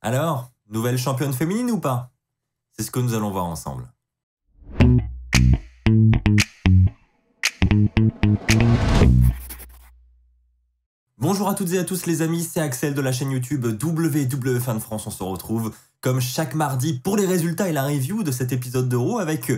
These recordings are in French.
Alors, nouvelle championne féminine ou pas? C'est ce que nous allons voir ensemble. Bonjour à toutes et à tous les amis, c'est Axel de la chaîne YouTube WWE Fan France. On se retrouve comme chaque mardi pour les résultats et la review de cet épisode de Raw avec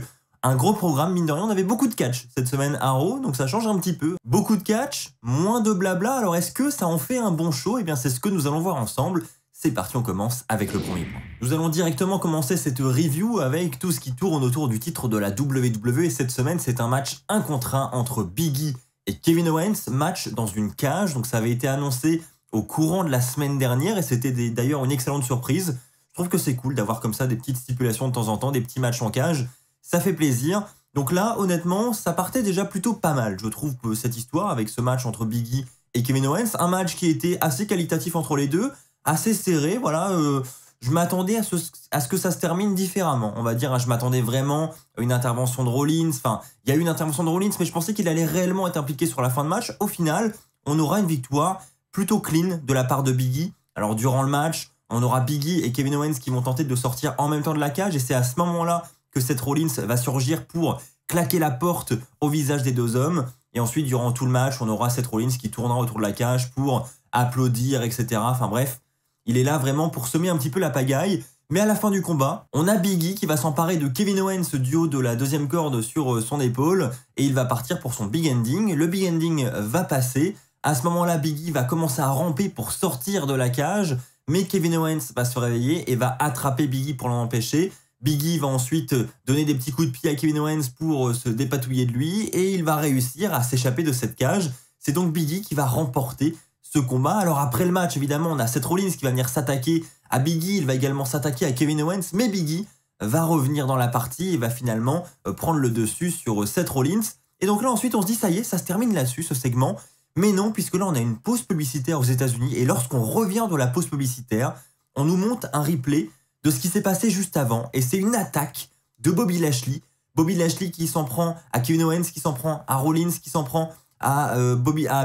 un gros programme. Mine de rien, on avait beaucoup de catch cette semaine à Raw, donc ça change un petit peu. Beaucoup de catch, moins de blabla, alors est-ce que ça en fait un bon show? Eh bien c'est ce que nous allons voir ensemble. C'est parti, on commence avec le premier point. Nous allons directement commencer cette review avec tout ce qui tourne autour du titre de la WWE. Et cette semaine, c'est un match 1 contre 1 entre Big E et Kevin Owens, match dans une cage. Donc ça avait été annoncé au courant de la semaine dernière et c'était d'ailleurs une excellente surprise. Je trouve que c'est cool d'avoir comme ça des petites stipulations de temps en temps, des petits matchs en cage. Ça fait plaisir. Donc là, honnêtement, ça partait déjà plutôt pas mal, je trouve, cette histoire avec ce match entre Big E et Kevin Owens. Un match qui était assez qualitatif entre les deux, assez serré, voilà. Je m'attendais à ce que ça se termine différemment. On va dire, je m'attendais vraiment à une intervention de Rollins. Enfin, il y a eu une intervention de Rollins, mais je pensais qu'il allait réellement être impliqué sur la fin de match. Au final, on aura une victoire plutôt clean de la part de Big E. Alors, durant le match, on aura Big E et Kevin Owens qui vont tenter de sortir en même temps de la cage. Et c'est à ce moment-là que Seth Rollins va surgir pour claquer la porte au visage des deux hommes. Et ensuite, durant tout le match, on aura Seth Rollins qui tournera autour de la cage pour applaudir, etc. Enfin bref, il est là vraiment pour semer un petit peu la pagaille. Mais à la fin du combat, on a Big E qui va s'emparer de Kevin Owens du haut de la deuxième corde sur son épaule. Et il va partir pour son big ending. Le big ending va passer. À ce moment-là, Big E va commencer à ramper pour sortir de la cage. Mais Kevin Owens va se réveiller et va attraper Big E pour l'en empêcher. Big E va ensuite donner des petits coups de pied à Kevin Owens pour se dépatouiller de lui. Et il va réussir à s'échapper de cette cage. C'est donc Big E qui va remporter ce combat. Alors après le match, évidemment, on a Seth Rollins qui va venir s'attaquer à Big E. Il va également s'attaquer à Kevin Owens. Mais Big E va revenir dans la partie et va finalement prendre le dessus sur Seth Rollins. Et donc là, ensuite, on se dit, ça y est, ça se termine là-dessus, ce segment. Mais non, puisque là, on a une pause publicitaire aux États-Unis. Et lorsqu'on revient de la pause publicitaire, on nous montre un replay de ce qui s'est passé juste avant. Et c'est une attaque de Bobby Lashley. Bobby Lashley qui s'en prend à Kevin Owens, qui s'en prend à Rollins, qui s'en prend à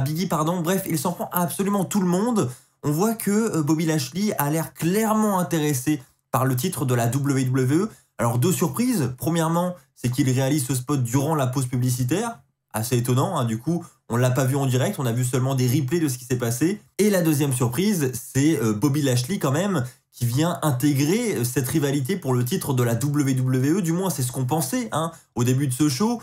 Big E, pardon. Bref, il s'en prend à absolument tout le monde. On voit que Bobby Lashley a l'air clairement intéressé par le titre de la WWE. Alors, deux surprises. Premièrement, c'est qu'il réalise ce spot durant la pause publicitaire. Assez étonnant, hein. Du coup, on ne l'a pas vu en direct, on a vu seulement des replays de ce qui s'est passé. Et la deuxième surprise, c'est Bobby Lashley quand même, qui vient intégrer cette rivalité pour le titre de la WWE. Du moins, c'est ce qu'on pensait hein, au début de ce show.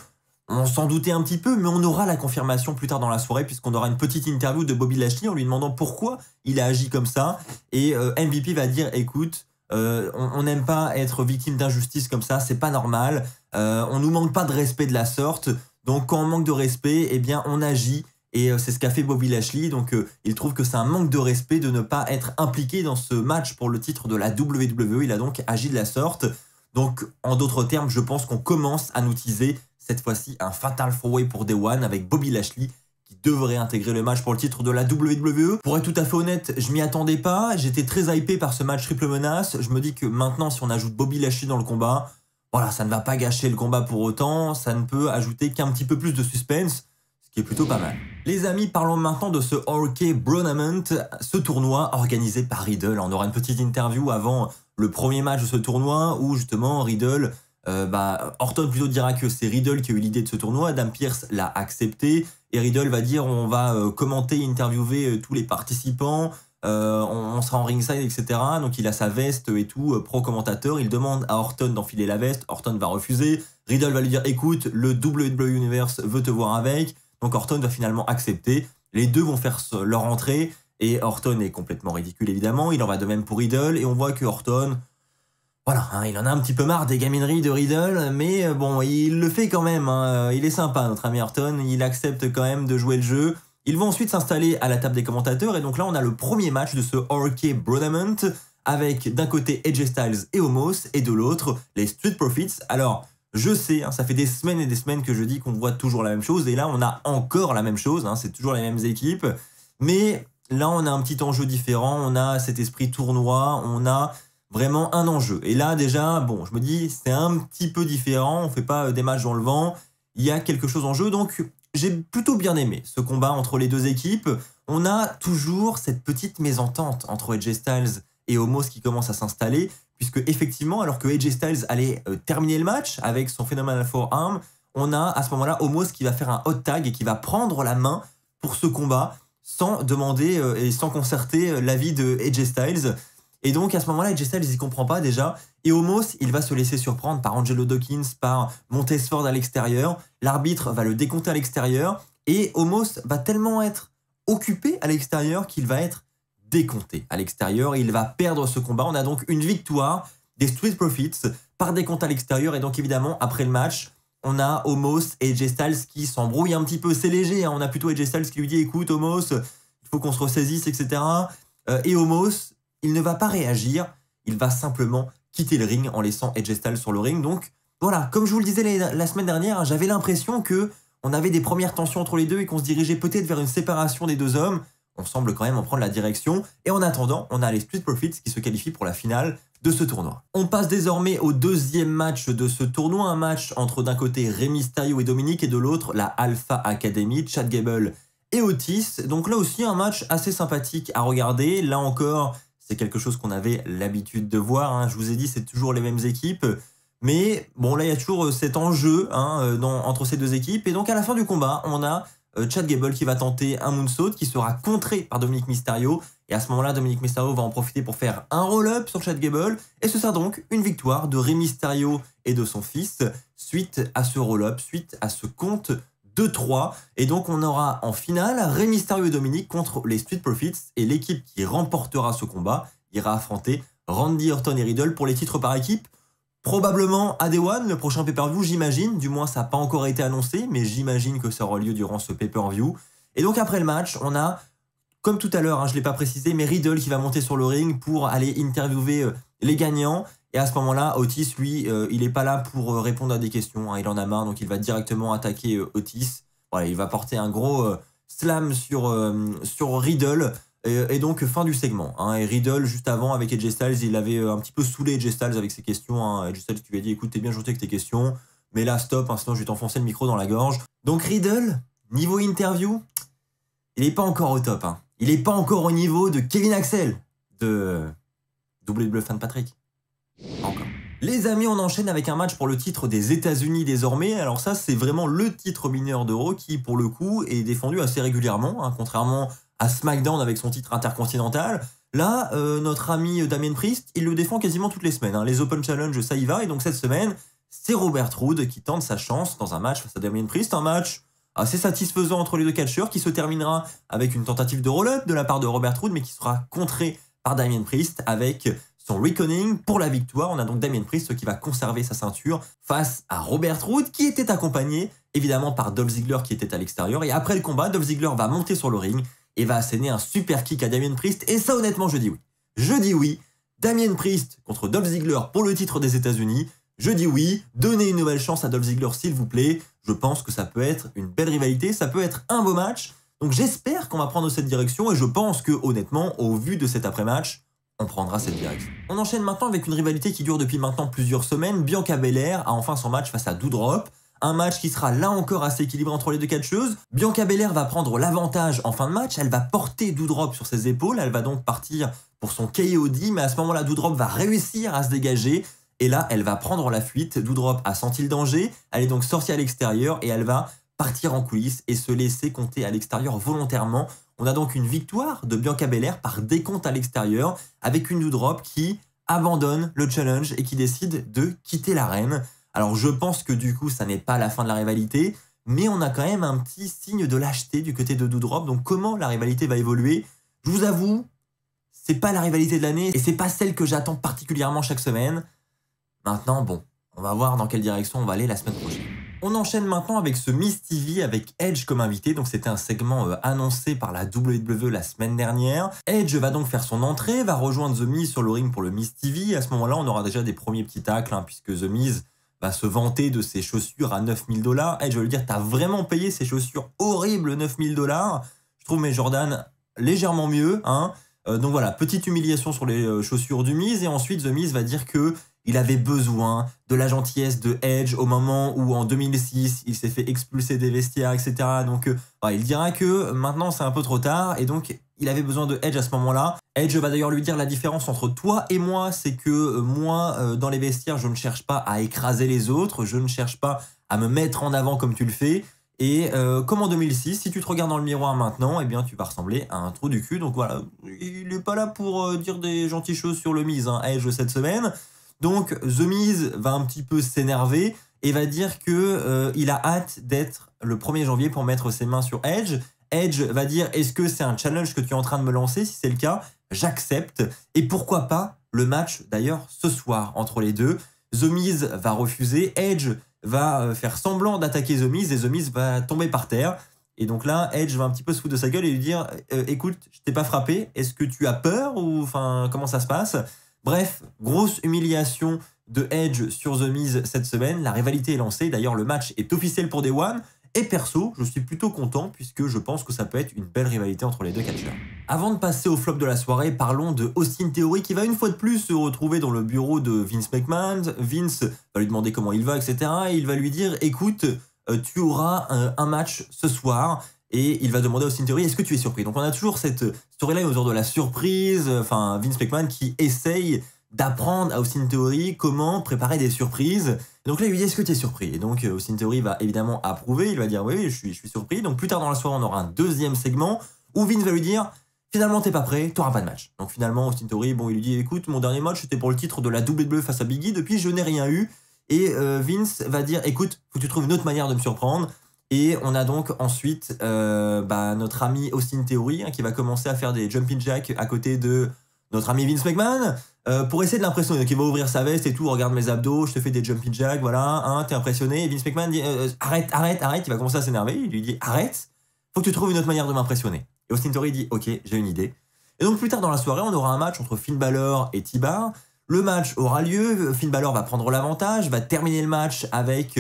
On s'en doutait un petit peu, mais on aura la confirmation plus tard dans la soirée, puisqu'on aura une petite interview de Bobby Lashley en lui demandant pourquoi il a agi comme ça. Et MVP va dire, écoute, on n'aime pas être victime d'injustice comme ça, c'est pas normal. On nous manque pas de respect de la sorte. Donc quand on manque de respect, eh bien on agit. Et c'est ce qu'a fait Bobby Lashley. Donc il trouve que c'est un manque de respect de ne pas être impliqué dans ce match pour le titre de la WWE. Il a donc agi de la sorte. Donc en d'autres termes, je pense qu'on commence à nous teaser cette fois-ci un Fatal 4-Way pour Day One avec Bobby Lashley qui devrait intégrer le match pour le titre de la WWE. Pour être tout à fait honnête, je m'y attendais pas. J'étais très hypé par ce match triple menace. Je me dis que maintenant, si on ajoute Bobby Lashley dans le combat, voilà, ça ne va pas gâcher le combat pour autant. Ça ne peut ajouter qu'un petit peu plus de suspense, ce qui est plutôt pas mal. Les amis, parlons maintenant de ce RK Bronament, ce tournoi organisé par Riddle. On aura une petite interview avant le premier match de ce tournoi où justement Riddle... Orton plutôt dira que c'est Riddle qui a eu l'idée de ce tournoi. Adam Pearce l'a accepté et Riddle va dire on va commenter, interviewer tous les participants, on sera en ringside, etc. Donc il a sa veste et tout, pro-commentateur. Il demande à Orton d'enfiler la veste. Orton va refuser. Riddle va lui dire écoute, le WWE Universe veut te voir avec. Donc Orton va finalement accepter. Les deux vont faire leur entrée et Orton est complètement ridicule évidemment. Il en va de même pour Riddle et on voit que Orton... Voilà, hein, il en a un petit peu marre des gamineries de Riddle, mais bon, il le fait quand même. Hein, il est sympa, notre ami Orton. Il accepte quand même de jouer le jeu. Ils vont ensuite s'installer à la table des commentateurs. Et donc là, on a le premier match de ce RK Bronament avec d'un côté AJ Styles et Omos et de l'autre les Street Profits. Alors, je sais, hein, ça fait des semaines et des semaines que je dis qu'on voit toujours la même chose. Et là, on a encore la même chose. Hein, c'est toujours les mêmes équipes. Mais là, on a un petit enjeu différent. On a cet esprit tournoi. On a... vraiment un enjeu. Et là, déjà, bon, je me dis, c'est un petit peu différent. On fait pas des matchs dans le vent. Il y a quelque chose en jeu. Donc, j'ai plutôt bien aimé ce combat entre les deux équipes. On a toujours cette petite mésentente entre AJ Styles et Omos qui commence à s'installer, puisque effectivement, alors que AJ Styles allait terminer le match avec son Phenomenal Forearm, on a à ce moment-là Omos qui va faire un hot tag et qui va prendre la main pour ce combat sans demander et sans concerter l'avis de AJ Styles. Et donc à ce moment-là, AJ Styles il comprend pas déjà. Et Omos, il va se laisser surprendre par Angelo Dawkins, par Montez Ford à l'extérieur. L'arbitre va le décompter à l'extérieur. Et Omos va tellement être occupé à l'extérieur qu'il va être décompté à l'extérieur. Et il va perdre ce combat. On a donc une victoire des Street Profits par décompte à l'extérieur. Et donc évidemment, après le match, on a Omos et AJ Styles qui s'embrouillent un petit peu. C'est léger, hein. On a plutôt AJ Styles qui lui dit « Écoute Omos, il faut qu'on se ressaisisse, etc. » Et Omos, il ne va pas réagir. Il va simplement quitter le ring en laissant AJ Styles sur le ring. Donc voilà, comme je vous le disais la semaine dernière, j'avais l'impression que on avait des premières tensions entre les deux et qu'on se dirigeait peut-être vers une séparation des deux hommes. On semble quand même en prendre la direction. Et en attendant, on a les Street Profits qui se qualifient pour la finale de ce tournoi. On passe désormais au deuxième match de ce tournoi. Un match entre d'un côté Rey Mysterio et Dominic et de l'autre la Alpha Academy, Chad Gable et Otis. Donc là aussi un match assez sympathique à regarder. Là encore, c'est quelque chose qu'on avait l'habitude de voir. Hein. Je vous ai dit, c'est toujours les mêmes équipes. Mais bon, là, il y a toujours cet enjeu entre ces deux équipes. Et donc, à la fin du combat, on a Chad Gable qui va tenter un moonsault qui sera contré par Dominic Mysterio. Et à ce moment-là, Dominic Mysterio va en profiter pour faire un roll-up sur Chad Gable. Et ce sera donc une victoire de Rey Mysterio et de son fils suite à ce roll-up, suite à ce compte de 3. Et donc, on aura en finale Rey Mysterio et Dominic contre les Street Profits. Et l'équipe qui remportera ce combat ira affronter Randy Orton et Riddle pour les titres par équipe. Probablement à Day One, le prochain pay-per-view, j'imagine. Du moins, ça n'a pas encore été annoncé, mais j'imagine que ça aura lieu durant ce pay-per-view. Et donc, après le match, on a, comme tout à l'heure, hein, je ne l'ai pas précisé, mais Riddle qui va monter sur le ring pour aller interviewer les gagnants. Et à ce moment-là, Otis, lui, il n'est pas là pour répondre à des questions. Hein, il en a marre, donc il va directement attaquer Otis. Voilà, il va porter un gros slam sur Riddle. Et donc, fin du segment. Hein, et Riddle, juste avant, avec AJ Styles, il avait un petit peu saoulé AJ Styles avec ses questions. Hein. AJ Styles qui lui a dit « Écoute, t'es bien gentil avec tes questions, mais là, stop, hein, sinon je vais t'enfoncer le micro dans la gorge. » Donc Riddle, niveau interview, il n'est pas encore au top. Hein. Il n'est pas encore au niveau de Kevin Axel, de WWE Fan Patrick. Pas encore. Les amis, on enchaîne avec un match pour le titre des États-Unis désormais. Alors ça, c'est vraiment le titre mineur d'Euro qui, pour le coup, est défendu assez régulièrement, hein, contrairement à SmackDown avec son titre intercontinental. Là, notre ami Damien Priest, il le défend quasiment toutes les semaines. Hein. Les Open Challenge, ça y va. Et donc cette semaine, c'est Robert Roode qui tente sa chance dans un match face à Damien Priest. Un match assez satisfaisant entre les deux catcheurs qui se terminera avec une tentative de roll-up de la part de Robert Roode, mais qui sera contré par Damien Priest avec son Reckoning pour la victoire. On a donc Damien Priest qui va conserver sa ceinture face à Robert Roode qui était accompagné évidemment par Dolph Ziggler qui était à l'extérieur. Et après le combat, Dolph Ziggler va monter sur le ring et va asséner un super kick à Damien Priest. Et ça, honnêtement, je dis oui. Je dis oui. Damien Priest contre Dolph Ziggler pour le titre des États-Unis. Je dis oui. Donnez une nouvelle chance à Dolph Ziggler, s'il vous plaît. Je pense que ça peut être une belle rivalité. Ça peut être un beau match. Donc j'espère qu'on va prendre cette direction. Et je pense que, honnêtement, au vu de cet après-match, on prendra cette direction. On enchaîne maintenant avec une rivalité qui dure depuis maintenant plusieurs semaines. Bianca Belair a enfin son match face à Doudrop. Un match qui sera là encore assez équilibré entre les deux catcheuses. Bianca Belair va prendre l'avantage en fin de match. Elle va porter Doudrop sur ses épaules. Elle va donc partir pour son KOD. Mais à ce moment-là, Doudrop va réussir à se dégager. Et là, elle va prendre la fuite. Doudrop a senti le danger. Elle est donc sortie à l'extérieur et elle va partir en coulisses et se laisser compter à l'extérieur volontairement. On a donc une victoire de Bianca Belair par décompte à l'extérieur avec une Doudrop qui abandonne le challenge et qui décide de quitter l'arène. Alors je pense que du coup ça n'est pas la fin de la rivalité, mais on a quand même un petit signe de lâcheté du côté de Doudrop. Donc comment la rivalité va évoluer? Je vous avoue, c'est pas la rivalité de l'année et c'est pas celle que j'attends particulièrement chaque semaine. Maintenant, bon, on va voir dans quelle direction on va aller la semaine prochaine. On enchaîne maintenant avec ce Miz TV avec Edge comme invité. Donc c'était un segment annoncé par la WWE la semaine dernière. Edge va donc faire son entrée, va rejoindre The Miz sur le ring pour le Miz TV. À ce moment-là, on aura déjà des premiers petits tacles, hein, puisque The Miz va se vanter de ses chaussures à 9 000 $. Edge va lui dire, t'as vraiment payé ces chaussures horribles 9 000 $. Je trouve mes Jordan légèrement mieux. Hein. Donc voilà, petite humiliation sur les chaussures du Miz. Et ensuite, The Miz va dire que il avait besoin de la gentillesse de Edge au moment où, en 2006, il s'est fait expulser des vestiaires, etc. Donc, il dira que maintenant, c'est un peu trop tard. Et donc, il avait besoin de Edge à ce moment-là. Edge va d'ailleurs lui dire la différence entre toi et moi, c'est que moi, dans les vestiaires, je ne cherche pas à écraser les autres, je ne cherche pas à me mettre en avant comme tu le fais. Et comme en 2006, si tu te regardes dans le miroir maintenant, eh bien tu vas ressembler à un trou du cul. Donc voilà, il n'est pas là pour dire des gentilles choses sur le Miz, hein, Edge cette semaine. Donc The Miz va un petit peu s'énerver et va dire que il a hâte d'être le 1er janvier pour mettre ses mains sur Edge. Edge va dire, est-ce que c'est un challenge que tu es en train de me lancer? Si c'est le cas, j'accepte. Et pourquoi pas le match d'ailleurs ce soir entre les deux. The Miz va refuser, Edge va faire semblant d'attaquer The Miz et The Miz va tomber par terre. Et donc là, Edge va un petit peu se foutre de sa gueule et lui dire écoute, je t'ai pas frappé, est-ce que tu as peur ou enfin comment ça se passe? Bref, grosse humiliation de Edge sur The Miz cette semaine. La rivalité est lancée. D'ailleurs, le match est officiel pour Day One. Et perso, je suis plutôt content puisque je pense que ça peut être une belle rivalité entre les deux catcheurs. Avant de passer au flop de la soirée, parlons de Austin Theory qui va une fois de plus se retrouver dans le bureau de Vince McMahon. Vince va lui demander comment il va, etc. Et il va lui dire écoute, tu auras un match ce soir. Et il va demander à Austin Theory est-ce que tu es surpris? Donc on a toujours cette storyline autour de la surprise. Enfin, Vince McMahon qui essaye d'apprendre à Austin Theory comment préparer des surprises. Et donc là, il lui dit est-ce que tu es surpris? Et donc Austin Theory va évidemment approuver, il va dire oui, je suis surpris. Donc plus tard dans la soirée, on aura un deuxième segment où Vince va lui dire finalement t'es pas prêt, t'auras pas de match. Donc finalement, Austin Theory, bon, il lui dit écoute, mon dernier match c'était pour le titre de la WWE face à Big E, depuis je n'ai rien eu. Et Vince va dire écoute, faut que tu trouves une autre manière de me surprendre. Et on a donc ensuite notre ami Austin Theory qui va commencer à faire des jumping jacks à côté de notre ami Vince McMahon pour essayer de l'impressionner. Donc il va ouvrir sa veste et tout, regarde mes abdos, je te fais des jumping jacks, voilà, hein, t'es impressionné. Et Vince McMahon dit arrête, il va commencer à s'énerver, il lui dit arrête, faut que tu trouves une autre manière de m'impressionner. Et Austin Theory dit ok, j'ai une idée. Et donc plus tard dans la soirée, on aura un match entre Finn Balor et T-Bar. Le match aura lieu, Finn Balor va prendre l'avantage, va terminer le match avec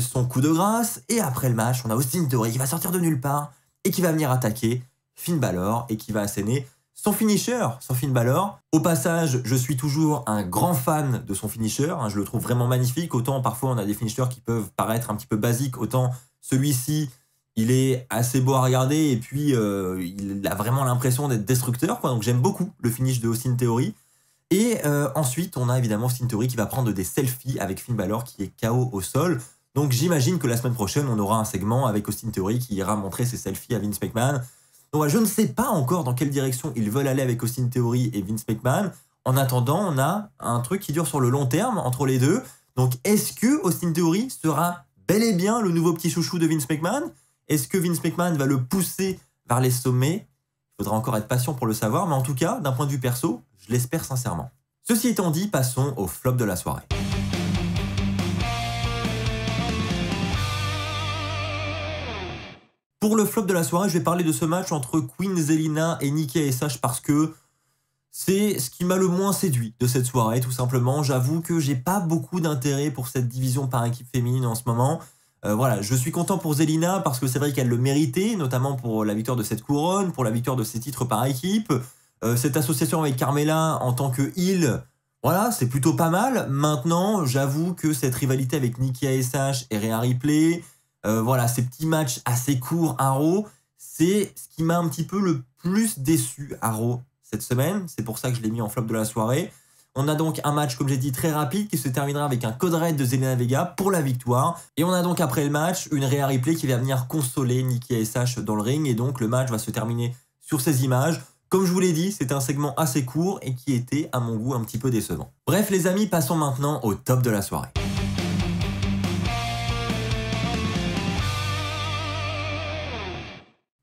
son coup de grâce, et après le match, on a Austin Theory qui va sortir de nulle part et qui va venir attaquer Finn Balor et qui va asséner son finisher sur Finn Balor. Au passage, je suis toujours un grand fan de son finisher, hein, je le trouve vraiment magnifique, autant parfois on a des finishers qui peuvent paraître un petit peu basiques, autant celui-ci, il est assez beau à regarder et puis il a vraiment l'impression d'être destructeur, quoi. Donc j'aime beaucoup le finish de Austin Theory. Et ensuite, on a évidemment Austin Theory qui va prendre des selfies avec Finn Balor qui est KO au sol. Donc j'imagine que la semaine prochaine, on aura un segment avec Austin Theory qui ira montrer ses selfies à Vince McMahon. Donc je ne sais pas encore dans quelle direction ils veulent aller avec Austin Theory et Vince McMahon. En attendant, on a un truc qui dure sur le long terme entre les deux. Donc est-ce que Austin Theory sera bel et bien le nouveau petit chouchou de Vince McMahon? Est-ce que Vince McMahon va le pousser vers les sommets? Il faudra encore être patient pour le savoir, mais en tout cas, d'un point de vue perso, je l'espère sincèrement. Ceci étant dit, passons au flop de la soirée. Pour le flop de la soirée, je vais parler de ce match entre Queen Zelina et Nikki ASH parce que c'est ce qui m'a le moins séduit de cette soirée, tout simplement. J'avoue que j'ai pas beaucoup d'intérêt pour cette division par équipe féminine en ce moment. Voilà, je suis content pour Zelina parce que c'est vrai qu'elle le méritait, notamment pour la victoire de cette couronne, pour la victoire de ses titres par équipe. Cette association avec Carmella en tant que heel, voilà, c'est plutôt pas mal. Maintenant, j'avoue que cette rivalité avec Nikki ASH et Rhea Ripley, voilà, ces petits matchs assez courts à Raw, c'est ce qui m'a un petit peu le plus déçu à Raw cette semaine. C'est pour ça que je l'ai mis en flop de la soirée. On a donc un match, comme j'ai dit, très rapide qui se terminera avec un code red de Zelina Vega pour la victoire. Et on a donc après le match une Rhea Ripley qui va venir consoler Nikki ASH dans le ring. Et donc le match va se terminer sur ces images. Comme je vous l'ai dit, c'était un segment assez court et qui était, à mon goût, un petit peu décevant. Bref les amis, passons maintenant au top de la soirée.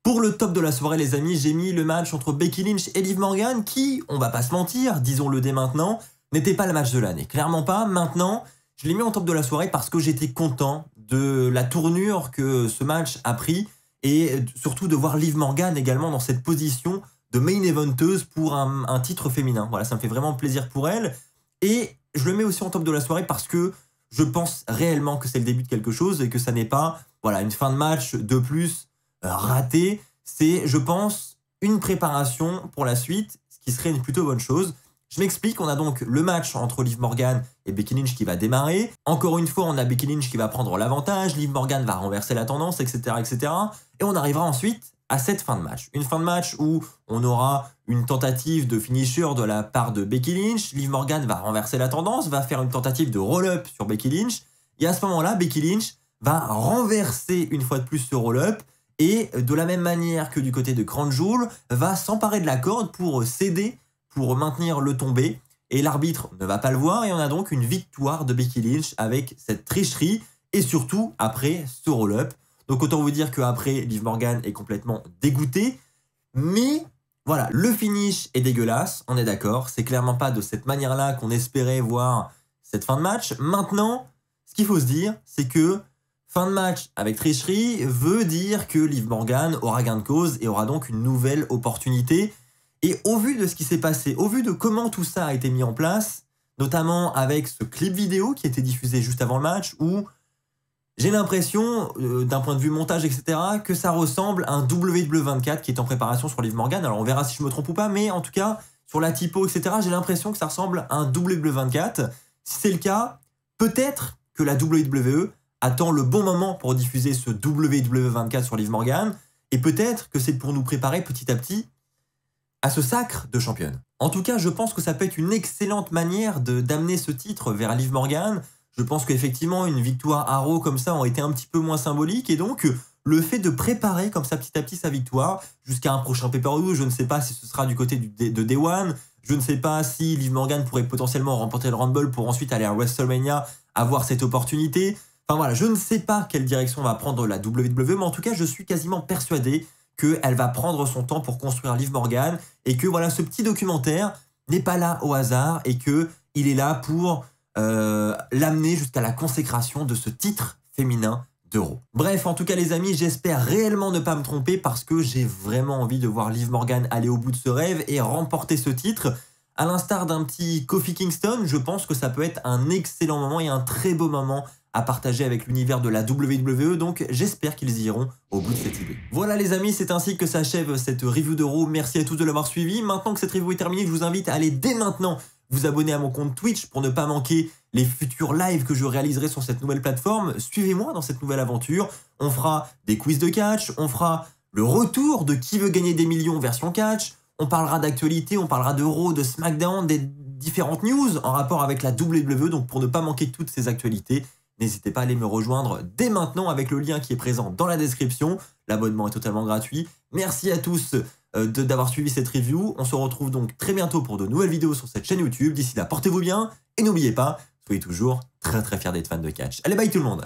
Pour le top de la soirée les amis, j'ai mis le match entre Becky Lynch et Liv Morgan qui, on va pas se mentir, disons-le dès maintenant, n'était pas le match de l'année. Clairement pas. Maintenant, je l'ai mis en top de la soirée parce que j'étais content de la tournure que ce match a pris et surtout de voir Liv Morgan également dans cette position de main eventeuse pour un titre féminin. Voilà, ça me fait vraiment plaisir pour elle. Et je le mets aussi en top de la soirée parce que je pense réellement que c'est le début de quelque chose et que ça n'est pas voilà, une fin de match de plus ratée. C'est, je pense, une préparation pour la suite, ce qui serait une plutôt bonne chose. Je m'explique, on a donc le match entre Liv Morgan et Becky Lynch qui va démarrer. Encore une fois, on a Becky Lynch qui va prendre l'avantage, Liv Morgan va renverser la tendance, etc., etc. Et on arrivera ensuite à cette fin de match. Une fin de match où on aura une tentative de finisher de la part de Becky Lynch. Liv Morgan va renverser la tendance, va faire une tentative de roll-up sur Becky Lynch. Et à ce moment-là, Becky Lynch va renverser une fois de plus ce roll-up. Et de la même manière que du côté de Crown Jewel, va s'emparer de la corde pour céder, pour maintenir le tombé. Et l'arbitre ne va pas le voir et on a donc une victoire de Becky Lynch avec cette tricherie et surtout après ce roll-up. Donc autant vous dire qu'après, Liv Morgan est complètement dégoûtée. Mais voilà, le finish est dégueulasse, on est d'accord. C'est clairement pas de cette manière-là qu'on espérait voir cette fin de match. Maintenant, ce qu'il faut se dire, c'est que fin de match avec tricherie veut dire que Liv Morgan aura gain de cause et aura donc une nouvelle opportunité. Et au vu de ce qui s'est passé, au vu de comment tout ça a été mis en place, notamment avec ce clip vidéo qui a été diffusé juste avant le match, où j'ai l'impression, d'un point de vue montage, etc., que ça ressemble à un WWE24 qui est en préparation sur Liv Morgan. Alors on verra si je me trompe ou pas, mais en tout cas, sur la typo, etc., j'ai l'impression que ça ressemble à un WWE24. Si c'est le cas, peut-être que la WWE attend le bon moment pour diffuser ce WWE24 sur Liv Morgan, et peut-être que c'est pour nous préparer petit à petit à ce sacre de championne. En tout cas, je pense que ça peut être une excellente manière d'amener ce titre vers Liv Morgan. Je pense qu'effectivement, une victoire à Raw comme ça aurait été un petit peu moins symbolique, et donc le fait de préparer comme ça petit à petit sa victoire jusqu'à un prochain pay-per-view, je ne sais pas si ce sera du côté de Day One, je ne sais pas si Liv Morgan pourrait potentiellement remporter le Rumble pour ensuite aller à WrestleMania, avoir cette opportunité. Enfin voilà, je ne sais pas quelle direction va prendre la WWE, mais en tout cas, je suis quasiment persuadé qu'elle va prendre son temps pour construire Liv Morgan et que voilà, ce petit documentaire n'est pas là au hasard et qu'il est là pour l'amener jusqu'à la consécration de ce titre féminin de Raw. Bref, en tout cas les amis, j'espère réellement ne pas me tromper parce que j'ai vraiment envie de voir Liv Morgan aller au bout de ce rêve et remporter ce titre. À l'instar d'un petit Kofi Kingston, je pense que ça peut être un excellent moment et un très beau moment à partager avec l'univers de la WWE, donc j'espère qu'ils iront au bout de cette idée. Voilà les amis, c'est ainsi que s'achève cette review de Raw. Merci à tous de l'avoir suivi. Maintenant que cette review est terminée, je vous invite à aller dès maintenant vous abonner à mon compte Twitch pour ne pas manquer les futurs lives que je réaliserai sur cette nouvelle plateforme. Suivez-moi dans cette nouvelle aventure. On fera des quiz de catch, on fera le retour de Qui veut gagner des millions version catch, on parlera d'actualité, on parlera de Raw, de SmackDown, des différentes news en rapport avec la WWE. Donc pour ne pas manquer toutes ces actualités, n'hésitez pas à aller me rejoindre dès maintenant avec le lien qui est présent dans la description. L'abonnement est totalement gratuit. Merci à tous d'avoir suivi cette review. On se retrouve donc très bientôt pour de nouvelles vidéos sur cette chaîne YouTube. D'ici là, portez-vous bien et n'oubliez pas, soyez toujours très très fiers d'être fan de catch. Allez, bye tout le monde!